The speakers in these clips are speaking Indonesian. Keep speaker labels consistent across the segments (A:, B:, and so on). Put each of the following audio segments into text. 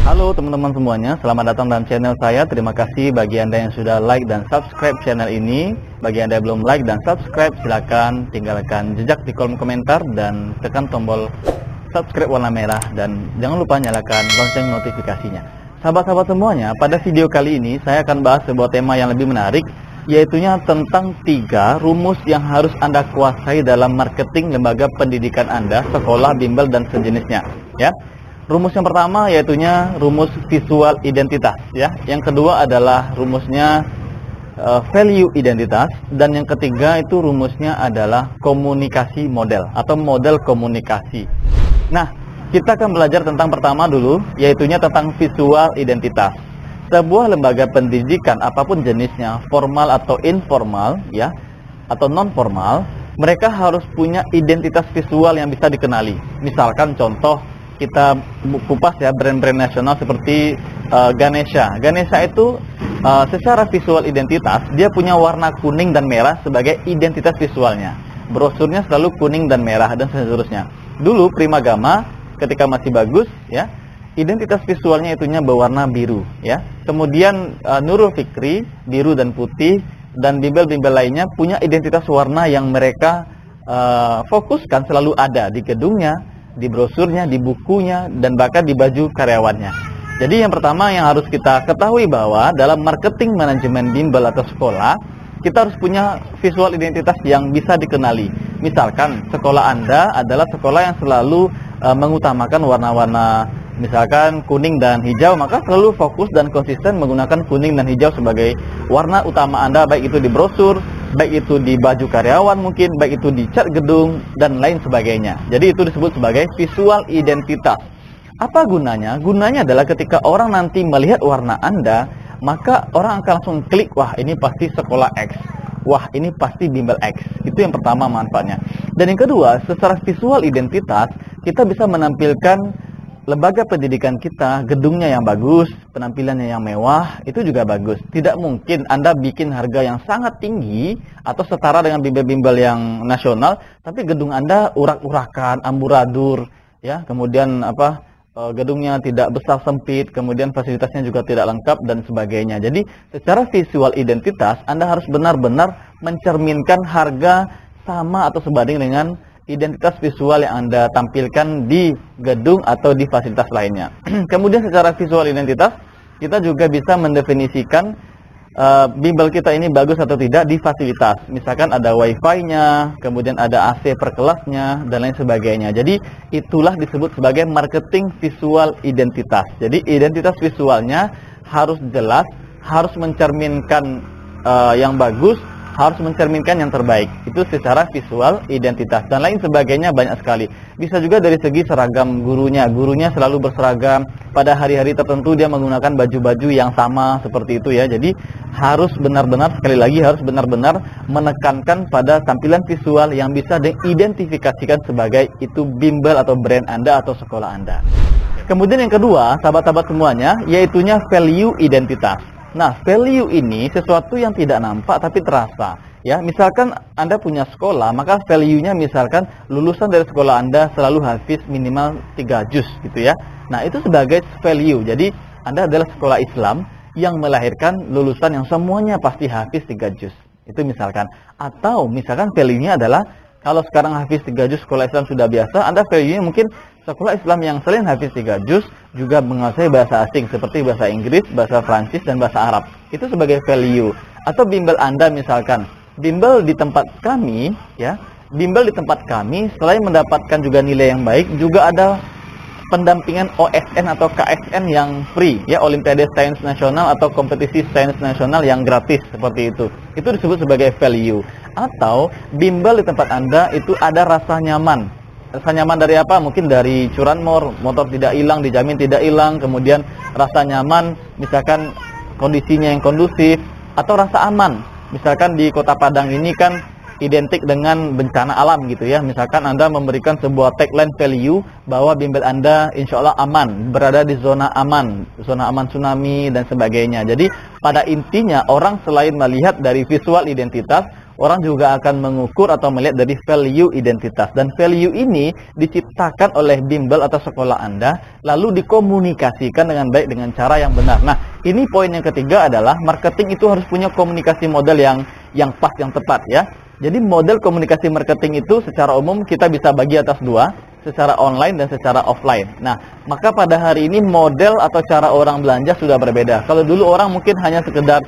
A: Halo teman-teman semuanya, selamat datang dalam channel saya. Terima kasih bagi Anda yang sudah like dan subscribe channel ini. Bagi Anda yang belum like dan subscribe, silakan tinggalkan jejak di kolom komentar dan tekan tombol subscribe warna merah. Dan jangan lupa nyalakan lonceng notifikasinya. Sahabat-sahabat semuanya, pada video kali ini saya akan bahas sebuah tema yang lebih menarik, yaitunya tentang 3 rumus yang harus Anda kuasai dalam marketing lembaga pendidikan Anda, sekolah, bimbel, dan sejenisnya. Ya. Rumus yang pertama yaitunya rumus visual identitas, ya. Yang kedua adalah rumusnya value identitas, dan yang ketiga itu rumusnya adalah komunikasi model atau model komunikasi. Nah, kita akan belajar tentang pertama dulu, yaitunya tentang visual identitas. Sebuah lembaga pendidikan apapun jenisnya, formal atau informal, ya, atau non formal, mereka harus punya identitas visual yang bisa dikenali. Misalkan contoh, kita kupas ya brand-brand nasional seperti Ganesha. Ganesha itu secara visual identitas dia punya warna kuning dan merah sebagai identitas visualnya. Brosurnya selalu kuning dan merah dan seterusnya. Dulu Primagama ketika masih bagus ya, identitas visualnya itunya berwarna biru ya. Kemudian Nurul Fikri biru dan putih, dan bimbel-bimbel lainnya punya identitas warna yang mereka fokuskan selalu ada di gedungnya, di brosurnya, di bukunya, dan bahkan di baju karyawannya. Jadi yang pertama yang harus kita ketahui bahwa dalam marketing manajemen bimbel atau sekolah, kita harus punya visual identitas yang bisa dikenali. Misalkan sekolah Anda adalah sekolah yang selalu mengutamakan warna-warna misalkan kuning dan hijau, maka selalu fokus dan konsisten menggunakan kuning dan hijau sebagai warna utama Anda, baik itu di brosur, baik itu di baju karyawan mungkin, baik itu di cat gedung, dan lain sebagainya. Jadi itu disebut sebagai visual identitas. Apa gunanya? Gunanya adalah ketika orang nanti melihat warna Anda, maka orang akan langsung klik, wah ini pasti sekolah X, wah ini pasti bimbel X. Itu yang pertama manfaatnya. Dan yang kedua, secara visual identitas, kita bisa menampilkan lembaga pendidikan kita, gedungnya yang bagus, penampilannya yang mewah, itu juga bagus. Tidak mungkin Anda bikin harga yang sangat tinggi atau setara dengan bimbel-bimbel yang nasional, tapi gedung Anda urak-urakan, amburadur, ya. Kemudian gedungnya tidak besar sempit, kemudian fasilitasnya juga tidak lengkap dan sebagainya. Jadi secara visual identitas Anda harus benar-benar mencerminkan harga sama atau sebanding dengan identitas visual yang Anda tampilkan di gedung atau di fasilitas lainnya. Kemudian secara visual identitas, kita juga bisa mendefinisikan bimbel kita ini bagus atau tidak di fasilitas. Misalkan ada wifi-nya, kemudian ada AC per kelasnya, dan lain sebagainya. Jadi itulah disebut sebagai marketing visual identitas. Jadi identitas visualnya harus jelas, harus mencerminkan yang bagus, harus mencerminkan yang terbaik. Itu secara visual identitas, dan lain sebagainya banyak sekali. Bisa juga dari segi seragam gurunya. Gurunya selalu berseragam, pada hari-hari tertentu dia menggunakan baju-baju yang sama seperti itu ya. Jadi harus benar-benar, sekali lagi harus benar-benar menekankan pada tampilan visual yang bisa diidentifikasikan sebagai itu bimbel atau brand Anda atau sekolah Anda. Kemudian yang kedua, sahabat-sahabat semuanya, yaitunya value identitas. Nah, value ini sesuatu yang tidak nampak tapi terasa. Ya, misalkan Anda punya sekolah, maka value-nya misalkan lulusan dari sekolah Anda selalu hafiz minimal 3 juz gitu ya. Nah, itu sebagai value. Jadi, Anda adalah sekolah Islam yang melahirkan lulusan yang semuanya pasti hafiz 3 juz. Itu misalkan. Atau misalkan value-nya adalah kalau sekarang hafiz 3 juz sekolah Islam sudah biasa, Anda value-nya mungkin sekolah Islam yang selain hafiz 3 juz juga menguasai bahasa asing seperti bahasa Inggris, bahasa Prancis, dan bahasa Arab. Itu sebagai value. Atau bimbel Anda misalkan, bimbel di tempat kami ya, bimbel di tempat kami selain mendapatkan juga nilai yang baik, juga ada pendampingan OSN atau KSN yang free ya, Olimpiade Sains Nasional atau kompetisi sains nasional yang gratis seperti itu. Itu disebut sebagai value. Atau bimbel di tempat Anda itu ada rasa nyaman. Rasa nyaman dari apa? Mungkin dari curanmor, motor tidak hilang, dijamin tidak hilang. Kemudian rasa nyaman, misalkan kondisinya yang kondusif. Atau rasa aman, misalkan di Kota Padang ini kan identik dengan bencana alam gitu ya. Misalkan Anda memberikan sebuah tagline value bahwa bimbel Anda insya Allah aman, berada di zona aman tsunami dan sebagainya. Jadi pada intinya orang selain melihat dari visual identitas, orang juga akan mengukur atau melihat dari value identitas. Dan value ini diciptakan oleh bimbel atau sekolah Anda, lalu dikomunikasikan dengan baik dengan cara yang benar. Nah, ini poin yang ketiga adalah marketing itu harus punya komunikasi model yang pas, yang tepat ya. Jadi model komunikasi marketing itu secara umum kita bisa bagi atas dua, secara online dan secara offline. Nah, maka pada hari ini model atau cara orang belanja sudah berbeda. Kalau dulu orang mungkin hanya sekedar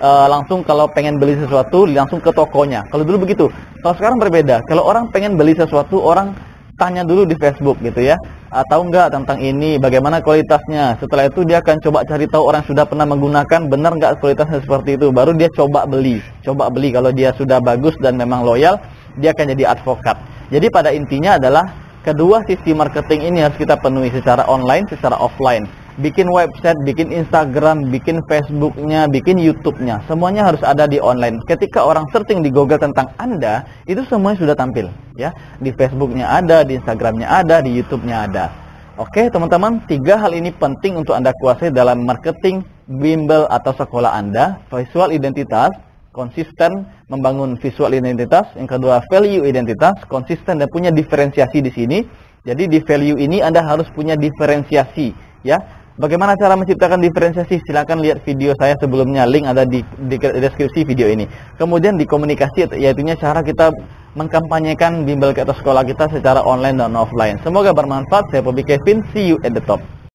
A: langsung kalau pengen beli sesuatu langsung ke tokonya. Kalau dulu begitu. Kalau sekarang berbeda. Kalau orang pengen beli sesuatu, orang tanya dulu di Facebook gitu ya. Tahu nggak tentang ini, bagaimana kualitasnya. Setelah itu dia akan coba cari tahu orang sudah pernah menggunakan, benar nggak kualitasnya seperti itu. Baru dia coba beli. Kalau dia sudah bagus dan memang loyal, dia akan jadi advokat. Jadi pada intinya adalah kedua sisi marketing ini harus kita penuhi secara online, secara offline. Bikin website, bikin Instagram, bikin Facebooknya, bikin YouTube-nya. Semuanya harus ada di online. Ketika orang searching di Google tentang Anda, itu semuanya sudah tampil. Ya, di Facebooknya ada, di Instagramnya ada, di YouTube-nya ada. Oke, teman-teman, 3 hal ini penting untuk Anda kuasai dalam marketing bimbel atau sekolah Anda. Visual identitas, konsisten membangun visual identitas. Yang kedua, value identitas, konsisten dan punya diferensiasi di sini. Jadi di value ini Anda harus punya diferensiasi, ya. Bagaimana cara menciptakan diferensiasi? Silakan lihat video saya sebelumnya, link ada di deskripsi video ini. Kemudian di komunikasi, yaitunya cara kita mengkampanyekan bimbel atau sekolah kita secara online dan offline. Semoga bermanfaat. Saya Bobby Kevin, see you at the top.